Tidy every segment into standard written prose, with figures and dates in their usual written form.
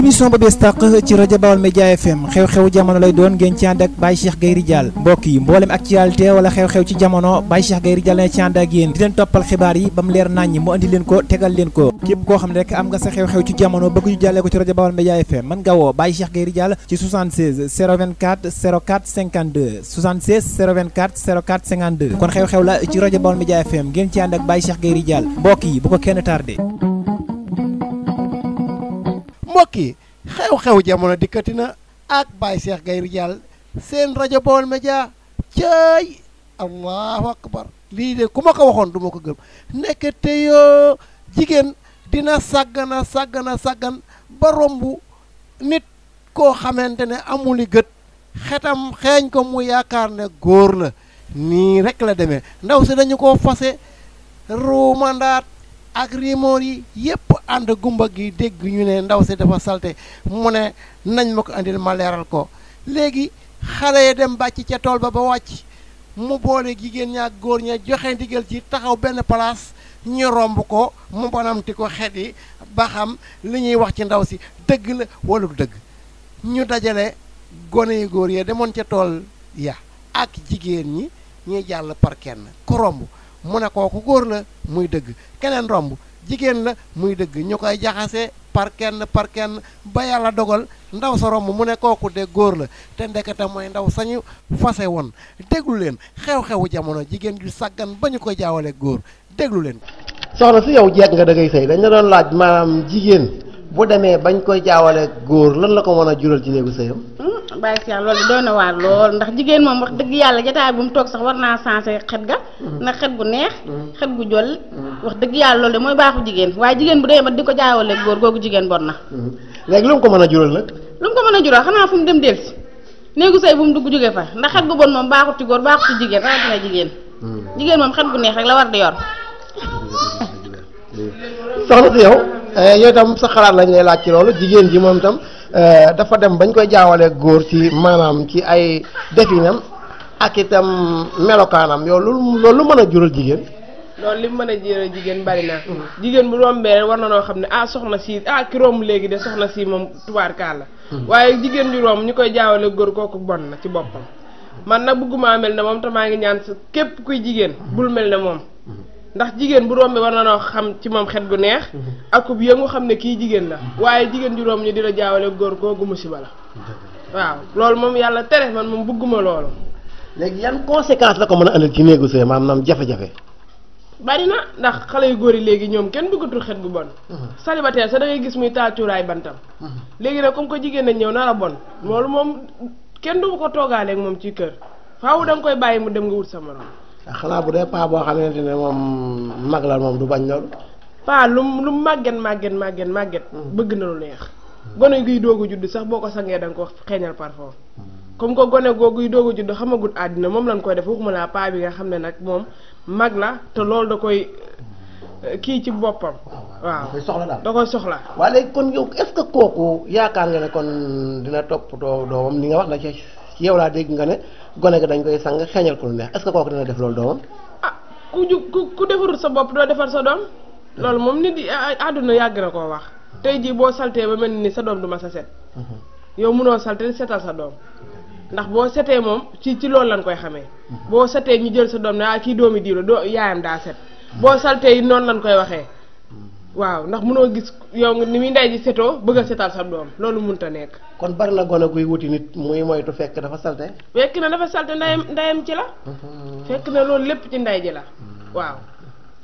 émission ba bees tàq ci rajo Baol Média FM xew-xewu jamono lay doon ngeen ci ànd ak Baye Cheikh Gueye Ridial mbokk yi mboolem actualité wala xew-xew ci jamono Baye Cheikh Gueye Ridial na ci ànd ak yéen di leen toppal xibaar yi ba mu leer naññi mu andi leen ko tegal leen ko képp koo xam ne rek am nga sa xew-xew ci jamono bëgg ñu jàllee ko ci rajo Baol Média FM mën nga woo Baye Cheikh Gueye Ridial ci 76 024 04 52 76 024 04 52 kon xew-xew la ci rajo Baol Média FM ngeen ci ànd ak Baye Cheikh Gueye Ridial mbokk yi bu ko kenn tardé. mbokk yi xew-xew jamono dikkati na ak Baye Cheikh Gueye Ridial seen rajo Baol Média cëy allahu akbar lii de ku ma ko waxoon du ma ko gëm nekkate yoo jigéen dina sàggan ba romb nit koo xamante ne amuli gët xetam xeeñ ko mu yaakaar ne góor la nii rek la demee ndaw si dañu ko fase ruumandaat ak rimoor yi yépp ànd gumba gi dégg ñu ne ndaw si dafa salte mu ne nañ ma ko andil ma leeral ko léegi xale ya dem bàcc ca tool ba wàcc mu boole jigéen ña ak góor ña joxe ndigal ci taxaw benn place ñu romb ko mu banamti ko xet yi ba xam li ñuy wax ci ndaw si dëgg la wala du dëgg ñu dajale gone yu góor ya demoon ca tool ya ak jigéen ñi ñuy jàll par kenn ku romb mu ne kooku góor la muy dëgg keneen romb jigéen la muy dëgg ñu koy jaxase par kenn ba yàlla dogal ndaw sa romb mu ne kooku de góor la te ndekete mooy ndaw sañu fase woon déglu leen xew-xewu jamono jigéen ju sàggan ba ñu koy jaawale góor déglu leen. soxna si yow jeeg nga da ngay sëy dañ la doon laaj maanaam jigéen bu demee bañ koy jaawale góor lan la ko mën a jural ci néegu sëyam. Baye Cheikh loolu doy na waar lool ndax jigéen moom wax dëgg yàlla jotaay bu mu toog sax war naa sensé xet ga ndax xet gu neex xet gu jolli wax dëgg yàlla loolu de mooy baaxu jigéen waaye jigéen bu demee ba di ko jaawale góor googu jigéen bon na. léegi lu mu ko mën a jural nag. lu mu ko mën a jural xanaa fu mu dem delsi néegu sëy bu mu dugg jóge fa ndax xet gu bon moom baaxut ci góor baaxut ci jigéen rawatina jigéen jigéen moom xet gu neex rek la war di yor. soxna si yow yow itam sa xalaat lañ lay laaj ci loolu jigéen ji moom itam dafa dem bañ koy jaawale góor ci maanaam ci ay definam ak itam melokaanam yow loolu lu mën a jural jigéen. loolu li mu mën a jural jigéen bari na. jigéen bu rombee war na noo xam ne soxna si ki romb léegi de soxna si moom tubaarkaar la. waaye jigéen ju romb ñu koy jaawale góor kooku bon na ci boppam. man nag bëgguma mel ne moom te maa ngi ñaan képp kuy jigéen bul mel ne moom. ndax jigéen bu rombee war na noo xam ci moom xet gu neex ak bu yëngu xam ne kii jigéen la waaye jigéen ju romb ñu di la jaawale góor googu musiba la waaw loolu moom yàlla tere man moom bëgguma loolu. léegi yan conséquence la ko mën a andil ci néegu sëy maanaam jafe-jafe. bari na ndax xale yu góor yi léegi ñoom kenn bëggatul xet gu bon. célibataire sax da ngay gis muy taal cuuraay bantam. léegi nag comme que jigéen nañ ñëw nar a bon loolu moom kenn du ko toogaaleeg moom ci kër faaw da nga koy bàyyi mu dem nga wut sa morom. xanaa bu dee paa boo xamante ne moom mag la moom du bañ loolu. paa lu màgget bëgg na lu neex. gone guy doog a judd sax boo ko sangee da nga ko xeeñal parfum comme que gone googuy doog a judd xamagut àddina moom lañ koy def waxuma laa paa bi nga xam ne nag moom mag la te loolu da koy kii ci boppam. waaw da koy soxla. waaw léegi kon yow est-ce que kooku yaakaar nga ne kon dina toppatoo doomam li nga wax na ci yow laa dégg nga ne gone ga dañ koy sang xeeñal ko lu neex est-ce que kooku dina def loolu doomam. ku defarul sa bopp doo defar sa doom loolu moom nit yi àdduna yàgg na koo wax tey jii boo saltee ba mel ni sa doom du ma sa set yow mënoo salte setal sa doom ndax boo setee moom ci loolu lañ koy xamee boo setee ñu jël sa doom ne kii doomi diw la yaayam daa set boo saltee yi noonu lañ koy waxee waaw ndax mënoo gis yow ni muy ndey ji setoo bëgg a setal sa doom loolu mënut a nekk. kon bari na gone guy wuti nit muy moytu fekk dafa salte. fekk na dafa salte ndeyam ci la. fekk na loolu lépp ci ndey ji la waaw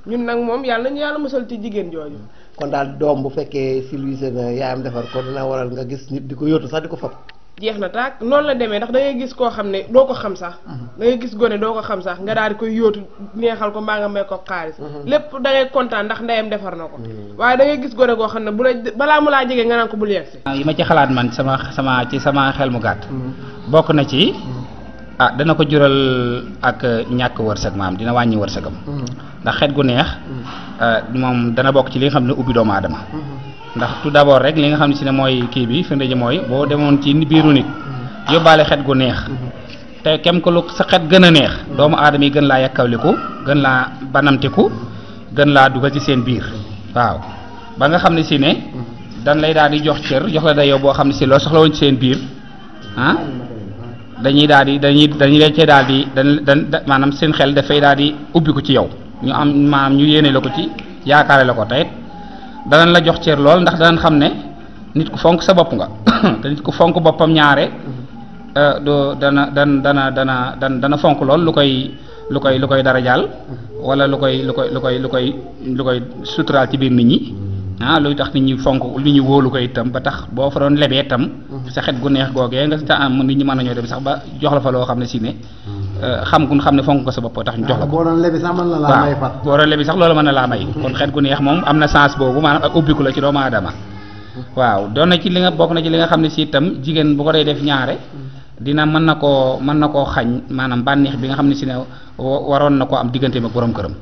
ñun nag moom yàlla nañu yàlla musal ci jigéen jooju. kon daal doom bu fekkee civilisé na yaayam defar ko dina waral nga gis nit di ko yóotu sax di ko fab. jeex na taag noonu la demee ndax da ngay gis koo xam ne doo ko xam sax da ngay gis gone doo ko xam sax nga daal di koy yóotu neexal ko mbaa nga may ko xaalis lépp da ngay kontaan ndax ndeyam defar na ko waaye da ngay gis gone goo xam ne bu la balaa mu laa jege nga naan ko bul yegsi. yi ma ci xalaat man sama xel mu gàtt bokk na ci dana ko jural ak ñàkk wërsëg maam dina wàññi wërsëgam ndax xet gu neex moom dana bokk ci li nga xam ne ubbi doomu aadama ndax tout d'abord rek li nga xam ne si ne mooy kii bi firnde ji mooy boo demoon ci biiru nit yóbbaale xet gu neex te kem ko lu sa xet gën a neex doomu aadama yi gën laa yakkawliku gën laa banamtiku gën laa dugal ci seen biir waaw ba nga xam ne si ne dan lay daal di jox cër jox la dayoo boo xam ne si loo soxla woon ci seen biir ah dañuy daal di dañuy leen cee daal di maanaam seen xel dafay daal di ubbi ko ci yow ñu am maanaam ñu yéene la ko ci yaakaare la ko tey danañ la jox cër lool ndax danañ xam ne nit ku fonk sa bopp nga te nit ku fonk boppam ñaare dana fonk lool lu koy dara jaal wala lu koy suturaal ci biir nit ñi luy tax nit ñi fonk nit ñi wóolu ko itam ba tax boo fa doon lebee itam sa xet gu neex googee nga ta am nit ñi mën nañoo dem sax ba jox la fa loo xam ne si ne xam ne fonk ko sa bopp tax ñu jox la ko. boo doon lebi sax mën na laa may far. boo doon lebi sax loolu mën na laa may kon xet gu neex moom am na sens boobu maanaam ak ubbiku la ci doomu aadama waaw doon na ci li nga bokk na ci li nga xam ne si itam jigéen bu ko dee def ñaare dina mën na koo xañ maanaam bànneex bi nga xam ne si ne waroon na koo am digganteem ak borom këram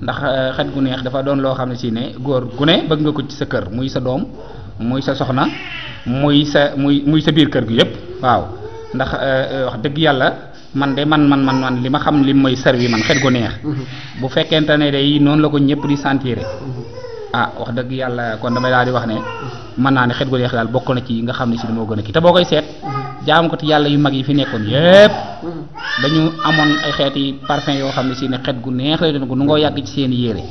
ndax xet gu neex dafa doon loo xam ne si ne góor gu ne bëgg nga ko ci sa kër muy sa doom muy sa soxna muy sa biir kër gi yëpp waaw ndax wax dëgg yàlla man li ma xam li may servi man xet gu neex bu fekkente ne day noonu la ko ñëpp di sentir wax dëgg yàlla kon damay daal di wax ne mën naa ne xet gu neex daal bokk na ci nga xam ne si moo gën a kii te boo koy seet jaamu ko te yàlla yu mag yi fi nekkoon yépp dañu amoon ay xeeti parfum yoo xam ne si ne xet gu neex lay doon ko nu ngoo yàgg ci seen yére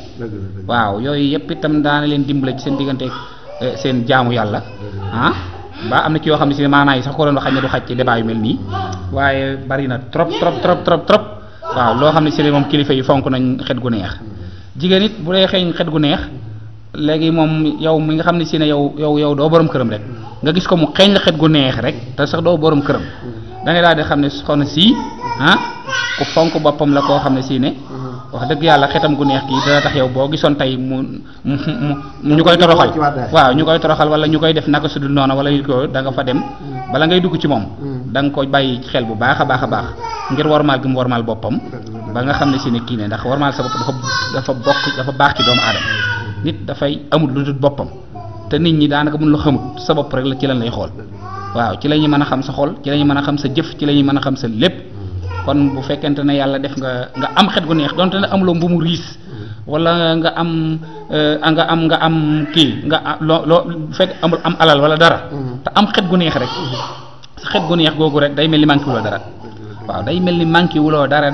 waaw yooyu yépp itam daana leen dimbale ci seen diggante seen jaamu yàlla ba am na ci yoo xam ne si ne maanaa yi sax ko doon wax ne du xaj ci débat yu mel nii waaye bari na trop waaw loo xam ne si ne moom kilifa yi fonk nañ xet gu neex jigéen it bu dee xeeñ xet gu neex léegi moom yow mi nga xam ne si ne yow doo borom këram rek nga gis ko mu xeeñ la xet gu neex rek te sax doo borom këram da ngay daal di xam ne soxna si ku fonk boppam la koo xam ne si ne wax dëgg yàlla xetam gu neex kii dana tax yow boo gisoon tey mu ñu koy toroxal waaw ñu koy toroxal wala ñu koy def naka su dul noonu wala ko da nga fa dem bala ngay dugg ci moom da nga ko bàyyi xel bu baax a baax ngir warmaal gi mu warmaal boppam ba nga xam ne si ne kii ne ndax warmaal sa bopp dafa baax ci doomu aadama nit dafay amul lu dul boppam te nit ñi daanaka mun la xamut sa bopp rek la ci lan lay xool waaw ci la ñuy mën a xam sa xol ci la ñuy mën a xam sa jëf ci la ñuy mën a xam sa lépp kon bu fekkente ne yàlla def nga am xet gu neex donte ne amuloo bu mu riis wala nga am kii loo fekk am alal wala dara te am xet gu neex rek sa xet gu neex googu rek day mel ni manqué wuloo dara waaw day mel ni manqué wuloo dara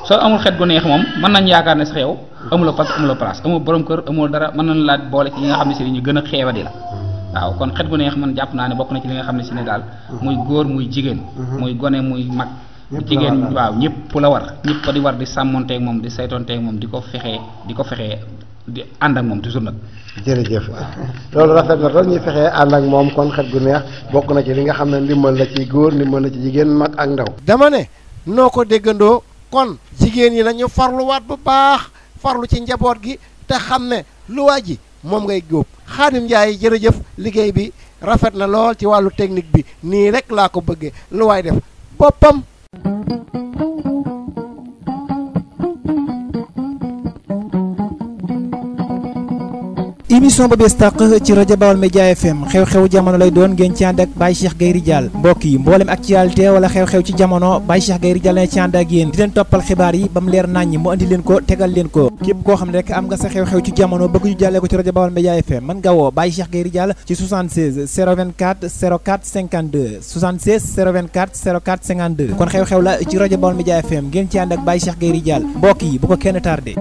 soo amul xet gu neex moom mën nañ yaakaar ne sax yow amuloo place amul borom kër amul dara mën nañ laa boole ci ñi nga xam ne si ñu gën a xeewadi la waaw kon xet gu neex man jàpp naa ne bokk na ci li nga xam ne si ne daal muy góor muy jigéen muy gone muy mag jigéen waaw ñëpp la war ñëpp ko di war di sàmmonteeg moom di saytonteeg moom di ko fexee di ànd ak moom toujours nag jërëjëf loolu rafet na lool ñuy fexee ànd ak moom kon xet gu neex bokk na ci li nga xam ne ndimbal la ci góor ndimbal la ci jigéen mag ak ndaw dama ne noo ko déggandoo kon jigéen ñi nañu farluwaat bu baax farlu ci njaboot gi te xam ne luwaa ji moom ngay góob Xaadim Njaay jërëjëf liggéey bi rafet na lool ci wàllu technique bi nii rek laa ko bëggee lu waay def boppam. émission ba bees tàq ci rajo Baol Média FM xew-xewu jamono lay doon ngeen ci ànd ak Baye Cheikh Gueye Ridial mbokk yi mboolem actualité wala xew-xew ci jamono Baye Cheikh Gueye Ridial na ci ànd ak yéen di leen toppal xibaar yi ba mu leer naññ mu andi leen ko tegal leen ko képp koo xam ne rek am nga sa xew-xew ci jamono bëgg ñu jàllee ko ci rajo Baol Média FM mën nga woo Baye Cheikh Gueye Ridial ci 76 024 04 52 76 024 04 52 kon xew-xew la ci rajo Baol Média FM ngeen ci ànd ak Baye Cheikh Gueye Ridial mbokk yi bu ko kenn tardé.